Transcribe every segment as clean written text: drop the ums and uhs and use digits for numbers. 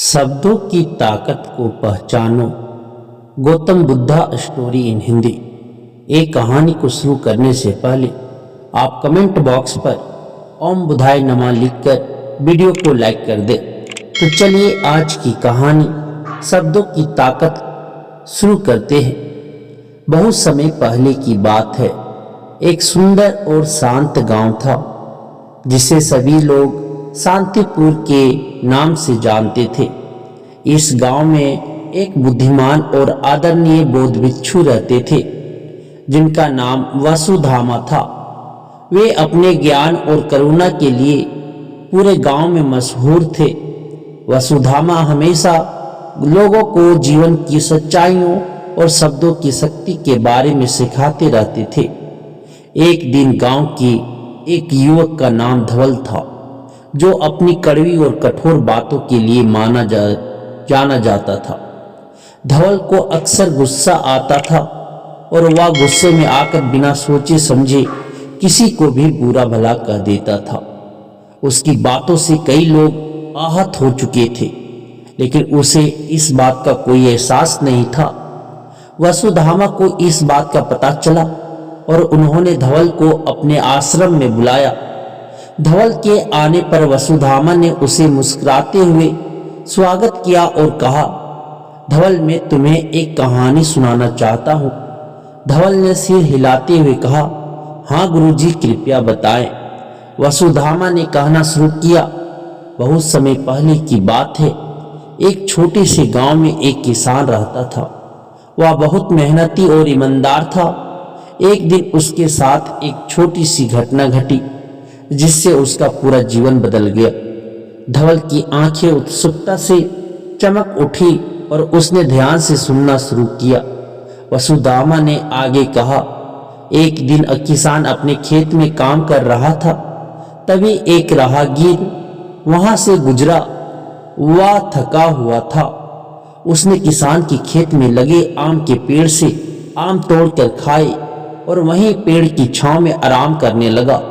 शब्दों की ताकत को पहचानो। Gautam Buddha story in Hindi. एक कहानी को शुरू करने से पहले आप कमेंट बॉक्स पर ओम बुद्धाय नमः लिखकर वीडियो को लाइक कर दें। तो चलिए आज की कहानी शब्दों की ताकत शुरू करते हैं। बहुत समय पहले की बात है। एक सुंदर और शांत गांव था जिसे सभी लोग शांतिपुर के नाम से जानते थे। इस गांव में एक बुद्धिमान और आदरणीय बौद्ध भिक्षु रहते थे जिनका नाम वसुधामा था। वे अपने ज्ञान और करुणा के लिए पूरे गांव में मशहूर थे। वसुधामा हमेशा लोगों को जीवन की सच्चाइयों और शब्दों की शक्ति के बारे में सिखाते रहते थे। एक दिन गांव के एक युवक का नाम धवल था जो अपनी कड़वी और कठोर बातों के लिए जाना जाता था। धवल को अक्सर गुस्सा आता था और वह गुस्से में आकर बिना सोचे समझे किसी को भी बुरा भला कह देता था। उसकी बातों से कई लोग आहत हो चुके थे, लेकिन उसे इस बात का कोई एहसास नहीं था। वसुधामा को इस बात का पता चला और उन्होंने धवल को अपने आश्रम में बुलाया। धवल के आने पर वसुधामा ने उसे मुस्कुराते हुए स्वागत किया और कहा, धवल मैं तुम्हें एक कहानी सुनाना चाहता हूँ। धवल ने सिर हिलाते हुए कहा, हाँ गुरुजी कृपया बताएं। वसुधामा ने कहना शुरू किया, बहुत समय पहले की बात है। एक छोटे से गांव में एक किसान रहता था। वह बहुत मेहनती और ईमानदार था। एक दिन उसके साथ एक छोटी सी घटना घटी जिससे उसका पूरा जीवन बदल गया। धवल की आंखें उत्सुकता से चमक उठी और उसने ध्यान से सुनना शुरू किया। वसुधामा ने आगे कहा, एक दिन किसान अपने खेत में काम कर रहा था। तभी एक राहगीर वहां से गुजरा। वह थका हुआ था। उसने किसान के खेत में लगे आम के पेड़ से आम तोड़कर खाए और वहीं पेड़ की छांव में आराम करने लगा।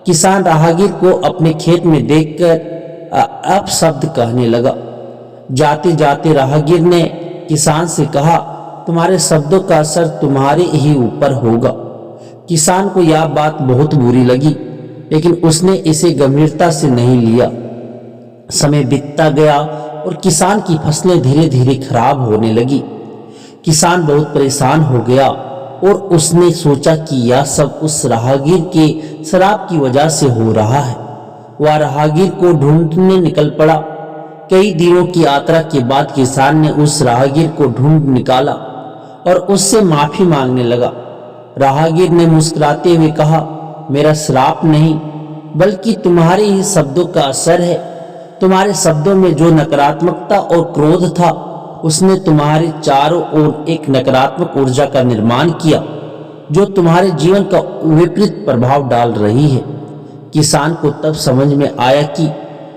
किसान राहगीर को अपने खेत में देखकर अपशब्द कहने लगा। जाते जाते राहगीर ने किसान से कहा, तुम्हारे शब्दों का असर तुम्हारे ही ऊपर होगा। किसान को यह बात बहुत बुरी लगी, लेकिन उसने इसे गंभीरता से नहीं लिया। समय बीतता गया और किसान की फसलें धीरे धीरे खराब होने लगी। किसान बहुत परेशान हो गया और उसने सोचा कि यह सब उस राहगीर के शराब की वजह से हो रहा है। वह राहगीर को ढूंढने निकल पड़ा। कई दिनों की यात्रा के बाद किसान ने उस राहगीर को ढूंढ निकाला और उससे माफी मांगने लगा। राहगीर ने मुस्कुराते हुए कहा, मेरा श्राप नहीं बल्कि तुम्हारे ही शब्दों का असर है। तुम्हारे शब्दों में जो नकारात्मकता और क्रोध था उसने तुम्हारे चारों ओर एक नकारात्मक ऊर्जा का निर्माण किया जो तुम्हारे जीवन का विपरीत प्रभाव डाल रही है। किसान को तब समझ में आया कि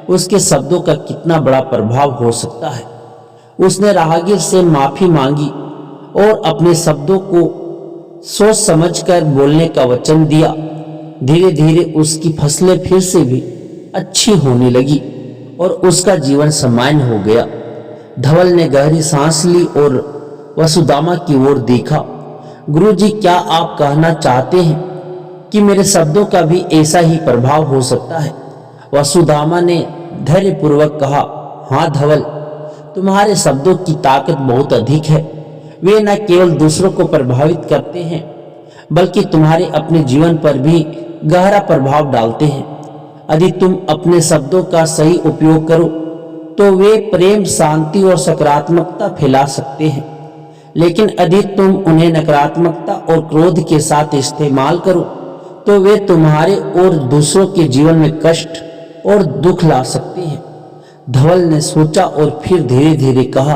उसके शब्दों का कितना बड़ा प्रभाव हो सकता है। उसने राहगीर से माफी मांगी और अपने शब्दों को सोच समझकर बोलने का वचन दिया। धीरे धीरे उसकी फसलें फिर से भी अच्छी होने लगी और उसका जीवन सामान्य हो गया। धवल ने गहरी सांस ली और वसुधामा की ओर देखा। गुरुजी क्या आप कहना चाहते हैं कि मेरे शब्दों का भी ऐसा ही प्रभाव हो सकता है? वसुधामा ने धैर्यपूर्वक कहा, हाँ धवल, तुम्हारे शब्दों की ताकत बहुत अधिक है। वे न केवल दूसरों को प्रभावित करते हैं बल्कि तुम्हारे अपने जीवन पर भी गहरा प्रभाव डालते हैं। यदि तुम अपने शब्दों का सही उपयोग करो तो वे प्रेम, शांति और सकारात्मकता फैला सकते हैं, लेकिन यदि तुम उन्हें नकारात्मकता और क्रोध के साथ इस्तेमाल करो तो वे तुम्हारे और दूसरों के जीवन में कष्ट और दुख ला सकते हैं। धवल ने सोचा और फिर धीरे धीरे कहा,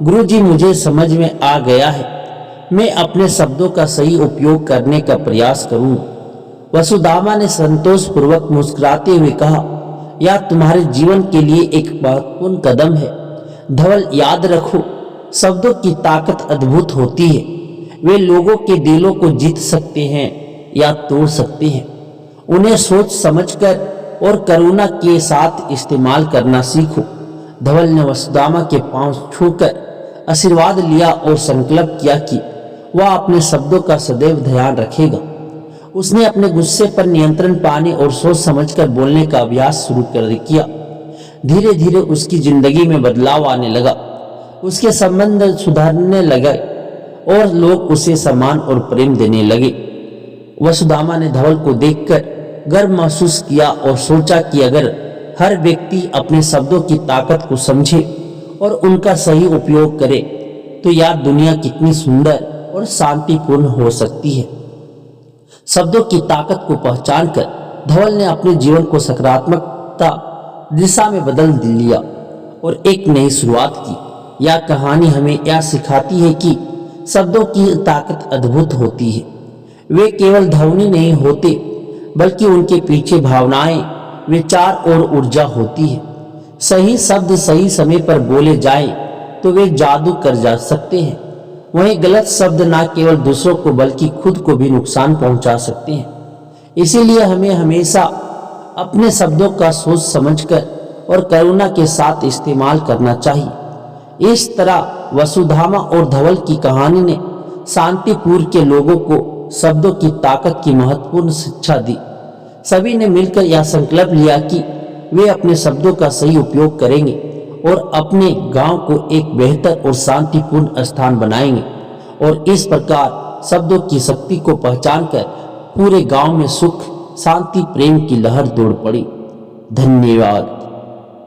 गुरुजी मुझे समझ में आ गया है। मैं अपने शब्दों का सही उपयोग करने का प्रयास करूंगा। वसुधामा ने संतोषपूर्वक मुस्कुराते हुए कहा, यह तुम्हारे जीवन के लिए एक महत्वपूर्ण कदम है। धवल याद रखो, शब्दों की ताकत अद्भुत होती है। वे लोगों के दिलों को जीत सकते हैं या तोड़ सकते हैं। उन्हें सोच समझकर और करुणा के साथ इस्तेमाल करना सीखो। धवल ने वसुदामा के पांव छूकर आशीर्वाद लिया और संकल्प किया कि वह अपने शब्दों का सदैव ध्यान रखेगा। उसने अपने गुस्से पर नियंत्रण पाने और सोच समझकर बोलने का अभ्यास शुरू कर किया। धीरे धीरे उसकी जिंदगी में बदलाव आने लगा। उसके संबंध सुधरने लगे और लोग उसे सम्मान और प्रेम देने लगे। वसुदामा ने धवल को देखकर गर्व महसूस किया और सोचा कि अगर हर व्यक्ति अपने शब्दों की ताकत को समझे और उनका सही उपयोग करे तो यह दुनिया कितनी सुंदर और शांतिपूर्ण हो सकती है। शब्दों की ताकत को पहचानकर धवल ने अपने जीवन को सकारात्मकता दिशा में बदल लिया और एक नई शुरुआत की। यह कहानी हमें यह सिखाती है कि शब्दों की ताकत अद्भुत होती है। वे केवल ध्वनि नहीं होते बल्कि उनके पीछे भावनाएं, विचार और ऊर्जा होती है। सही शब्द सही समय पर बोले जाएं तो वे जादू कर जा सकते हैं। वहीं गलत शब्द न केवल दूसरों को बल्कि खुद को भी नुकसान पहुंचा सकते हैं। इसीलिए हमें हमेशा अपने शब्दों का सोच समझकर और करुणा के साथ इस्तेमाल करना चाहिए। इस तरह वसुधामा और धवल की कहानी ने शांतिपुर के लोगों को शब्दों की ताकत की महत्वपूर्ण शिक्षा दी। सभी ने मिलकर यह संकल्प लिया कि वे अपने शब्दों का सही उपयोग करेंगे और अपने गांव को एक बेहतर और शांतिपूर्ण स्थान बनाएंगे। और इस प्रकार शब्दों की शक्ति को पहचानकर पूरे गांव में सुख, शांति, प्रेम की लहर दौड़ पड़ी। धन्यवाद।